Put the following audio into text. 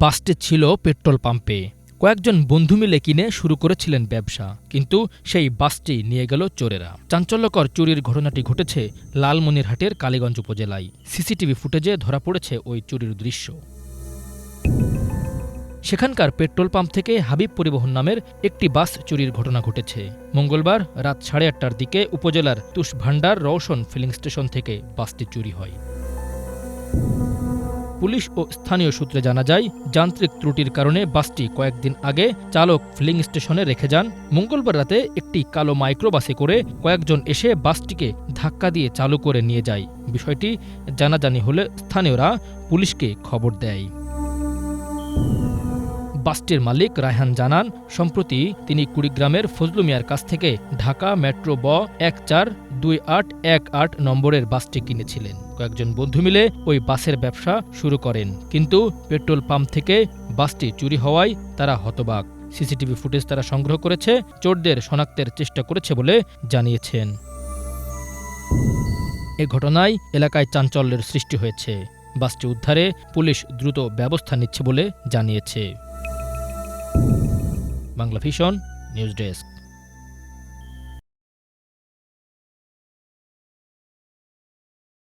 বাসটি ছিল পেট্রোল পাম্পে। কয়েকজন বন্ধু মিলে কিনে শুরু করেছিলেন ব্যবসা, কিন্তু সেই বাসটি নিয়ে গেল চোরেরা। চাঞ্চল্যকর চুরির ঘটনাটি ঘটেছে লালমনিরহাটের কালীগঞ্জ উপজেলায়। সিসিটিভি ফুটেজে ধরা পড়েছে ওই চুরির দৃশ্য। সেখানকার পেট্রোল পাম্প থেকে হাবিব পরিবহন নামের একটি বাস চুরির ঘটনা ঘটেছে। মঙ্গলবার রাত 8:30টার দিকে উপজেলার তুষভান্ডার রওশন ফিলিং স্টেশন থেকে বাসটি চুরি হয়। পুলিশ ও স্থানীয় সূত্রে জানা যায়, যান্ত্রিক ত্রুটির কারণে বাসটি কয়েকদিন আগে চালক ফিলিং স্টেশনে রেখে যান। মঙ্গলবার রাতে একটি কালো মাইক্রোবাসে করে কয়েকজন এসে বাসটিকে ধাক্কা দিয়ে চালু করে নিয়ে যায়। বিষয়টি জানাজানি হলে স্থানীয়রা পুলিশকে খবর দেয়। বাসটির মালিক রায়হান জানান, সম্প্রতি তিনি কুড়িগ্রামের ফজলু মিয়ার কাছ থেকে ঢাকা মেট্রো ব 142818 নম্বরের বাসটি কিনেছিলেন। কয়েকজন বন্ধু মিলে ওই বাসের ব্যবসা শুরু করেন, কিন্তু পেট্রোল পাম্প থেকে বাসটি চুরি হওয়ায় তারা হতবাক। সিসিটিভি ফুটেজ তারা সংগ্রহ করেছে, চোরদের শনাক্তের চেষ্টা করেছে বলে জানিয়েছেন। এ ঘটনায় এলাকায় চাঞ্চল্যের সৃষ্টি হয়েছে। বাসটি উদ্ধারে পুলিশ দ্রুত ব্যবস্থা নিচ্ছে বলে জানিয়েছে। Bangla vision news desk.